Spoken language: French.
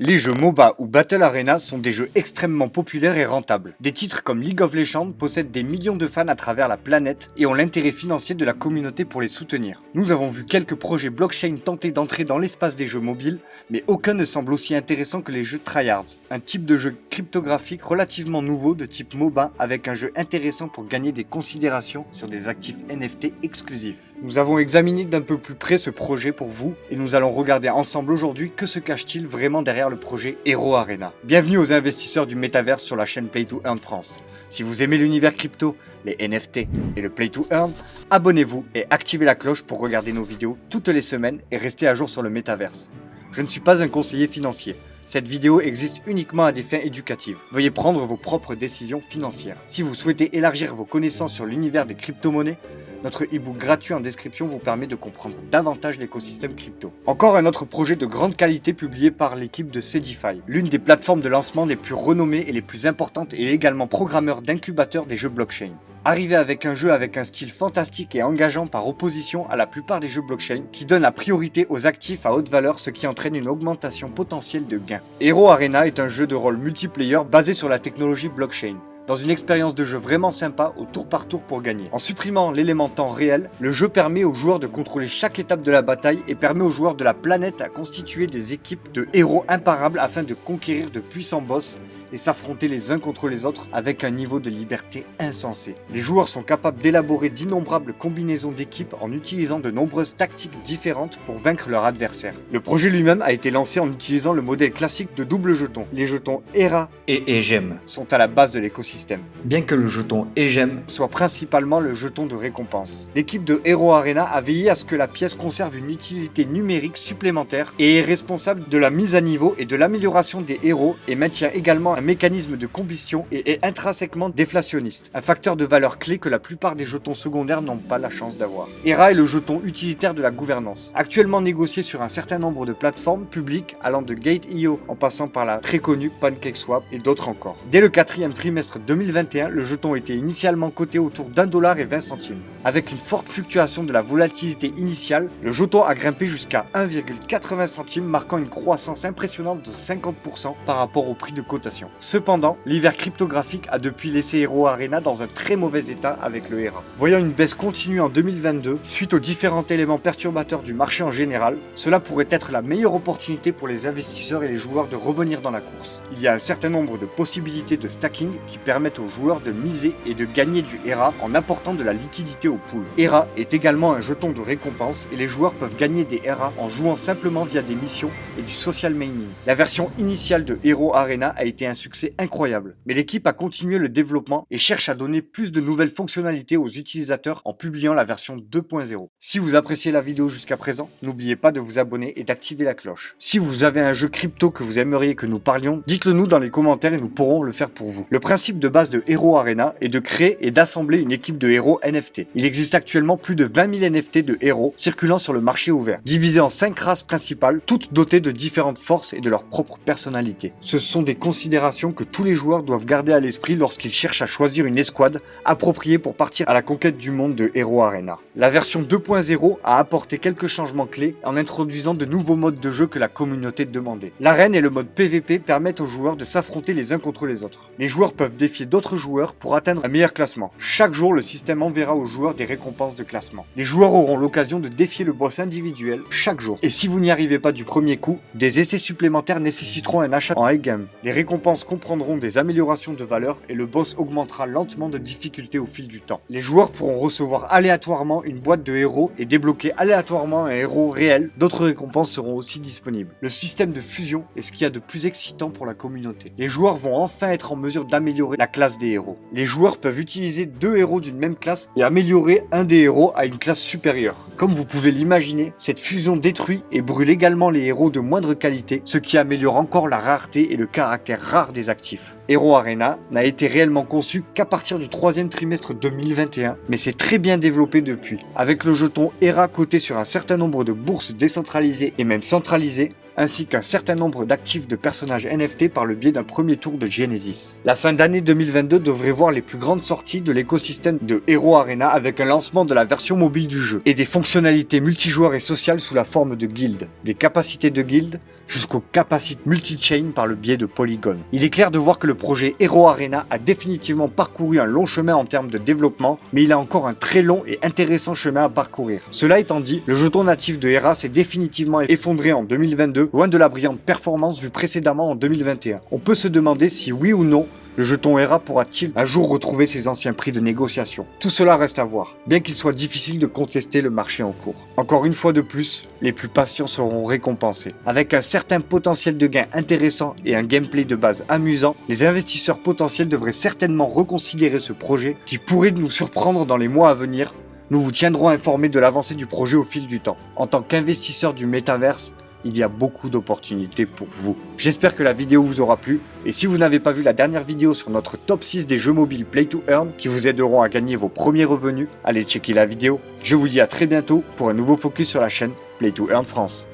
Les jeux MOBA ou Battle Arena sont des jeux extrêmement populaires et rentables. Des titres comme League of Legends possèdent des millions de fans à travers la planète et ont l'intérêt financier de la communauté pour les soutenir. Nous avons vu quelques projets blockchain tenter d'entrer dans l'espace des jeux mobiles, mais aucun ne semble aussi intéressant que les jeux tryhard. Un type de jeu cryptographique relativement nouveau de type MOBA avec un jeu intéressant pour gagner des considérations sur des actifs NFT exclusifs. Nous avons examiné d'un peu plus près ce projet pour vous et nous allons regarder ensemble aujourd'hui que se cache-t-il vraiment derrière le projet Hero Arena. Bienvenue aux investisseurs du métaverse sur la chaîne Play to Earn France. Si vous aimez l'univers crypto, les NFT et le Play to Earn, abonnez-vous et activez la cloche pour regarder nos vidéos toutes les semaines et rester à jour sur le métaverse. Je ne suis pas un conseiller financier. Cette vidéo existe uniquement à des fins éducatives. Veuillez prendre vos propres décisions financières. Si vous souhaitez élargir vos connaissances sur l'univers des crypto-monnaies, notre e-book gratuit en description vous permet de comprendre davantage l'écosystème crypto. Encore un autre projet de grande qualité publié par l'équipe de Cedify, l'une des plateformes de lancement les plus renommées et les plus importantes et également programmeur d'incubateurs des jeux blockchain. Arrivé avec un jeu avec un style fantastique et engageant par opposition à la plupart des jeux blockchain qui donne la priorité aux actifs à haute valeur, ce qui entraîne une augmentation potentielle de gains. Hero Arena est un jeu de rôle multiplayer basé sur la technologie blockchain, dans une expérience de jeu vraiment sympa au tour par tour pour gagner. En supprimant l'élément temps réel, le jeu permet aux joueurs de contrôler chaque étape de la bataille et permet aux joueurs de la planète à constituer des équipes de héros imparables afin de conquérir de puissants boss et s'affronter les uns contre les autres avec un niveau de liberté insensé. Les joueurs sont capables d'élaborer d'innombrables combinaisons d'équipes en utilisant de nombreuses tactiques différentes pour vaincre leur adversaire. Le projet lui-même a été lancé en utilisant le modèle classique de double jeton. Les jetons ERA et EGEM sont à la base de l'écosystème, bien que le jeton EGEM soit principalement le jeton de récompense. L'équipe de Hero Arena a veillé à ce que la pièce conserve une utilité numérique supplémentaire et est responsable de la mise à niveau et de l'amélioration des héros et maintient également un mécanisme de combustion et est intrinsèquement déflationniste, un facteur de valeur clé que la plupart des jetons secondaires n'ont pas la chance d'avoir. ERA est le jeton utilitaire de la gouvernance, actuellement négocié sur un certain nombre de plateformes publiques allant de Gate.io en passant par la très connue PancakeSwap et d'autres encore. Dès le 4e trimestre 2021, le jeton était initialement coté autour d'1,20$. Avec une forte fluctuation de la volatilité initiale, le jeton a grimpé jusqu'à 1,80$, marquant une croissance impressionnante de 50% par rapport au prix de cotation. Cependant, l'hiver cryptographique a depuis laissé Hero Arena dans un très mauvais état avec le ERA. Voyant une baisse continue en 2022, suite aux différents éléments perturbateurs du marché en général, cela pourrait être la meilleure opportunité pour les investisseurs et les joueurs de revenir dans la course. Il y a un certain nombre de possibilités de stacking qui permettent aux joueurs de miser et de gagner du ERA en apportant de la liquidité au pool. ERA est également un jeton de récompense et les joueurs peuvent gagner des ERA en jouant simplement via des missions et du social mining. La version initiale de Hero Arena a été un succès incroyable, mais l'équipe a continué le développement et cherche à donner plus de nouvelles fonctionnalités aux utilisateurs en publiant la version 2.0. Si vous appréciez la vidéo jusqu'à présent, n'oubliez pas de vous abonner et d'activer la cloche. Si vous avez un jeu crypto que vous aimeriez que nous parlions, dites-le nous dans les commentaires et nous pourrons le faire pour vous. Le principe de base de Hero Arena est de créer et d'assembler une équipe de héros NFT. Il existe actuellement plus de 20 000 NFT de héros circulant sur le marché ouvert, divisés en 5 races principales, toutes dotées de différentes forces et de leur propre personnalité. Ce sont des considérations que tous les joueurs doivent garder à l'esprit lorsqu'ils cherchent à choisir une escouade appropriée pour partir à la conquête du monde de Hero Arena. La version 2.0 a apporté quelques changements clés en introduisant de nouveaux modes de jeu que la communauté demandait. L'arène et le mode PVP permettent aux joueurs de s'affronter les uns contre les autres. Les joueurs peuvent défier d'autres joueurs pour atteindre un meilleur classement. Chaque jour, le système enverra aux joueurs des récompenses de classement. Les joueurs auront l'occasion de défier le boss individuel chaque jour. Et si vous n'y arrivez pas du premier coup, des essais supplémentaires nécessiteront un achat en high game. Les récompenses comprendront des améliorations de valeur et le boss augmentera lentement de difficulté au fil du temps. Les joueurs pourront recevoir aléatoirement une boîte de héros et débloquer aléatoirement un héros réel. D'autres récompenses seront aussi disponibles. Le système de fusion est ce qu'il y a de plus excitant pour la communauté. Les joueurs vont enfin être en mesure d'améliorer la classe des héros. Les joueurs peuvent utiliser 2 héros d'une même classe et améliorer un des héros à une classe supérieure. Comme vous pouvez l'imaginer, cette fusion détruit et brûle également les héros de moindre qualité, ce qui améliore encore la rareté et le caractère rare des actifs. Hero Arena n'a été réellement conçu qu'à partir du 3e trimestre 2021, mais s'est très bien développé depuis. Avec le jeton ERA coté sur un certain nombre de bourses décentralisées et même centralisées, ainsi qu'un certain nombre d'actifs de personnages NFT par le biais d'un premier tour de Genesis. La fin d'année 2022 devrait voir les plus grandes sorties de l'écosystème de Hero Arena avec un lancement de la version mobile du jeu et des fonctionnalités multijoueurs et sociales sous la forme de guildes, des capacités de guildes jusqu'aux capacités multi-chain par le biais de Polygon. Il est clair de voir que le projet Hero Arena a définitivement parcouru un long chemin en termes de développement, mais il a encore un très long et intéressant chemin à parcourir. Cela étant dit, le jeton natif de Hera s'est définitivement effondré en 2022, loin de la brillante performance vue précédemment en 2021. On peut se demander si oui ou non le jeton Hera pourra-t-il un jour retrouver ses anciens prix de négociation? Tout cela reste à voir, bien qu'il soit difficile de contester le marché en cours. Encore une fois de plus, les plus patients seront récompensés. Avec un certain potentiel de gain intéressant et un gameplay de base amusant, les investisseurs potentiels devraient certainement reconsidérer ce projet qui pourrait nous surprendre dans les mois à venir. Nous vous tiendrons informés de l'avancée du projet au fil du temps. En tant qu'investisseur du métaverse, il y a beaucoup d'opportunités pour vous. J'espère que la vidéo vous aura plu, et si vous n'avez pas vu la dernière vidéo sur notre top 6 des jeux mobiles Play to Earn qui vous aideront à gagner vos premiers revenus, allez checker la vidéo. Je vous dis à très bientôt pour un nouveau focus sur la chaîne Play to Earn France.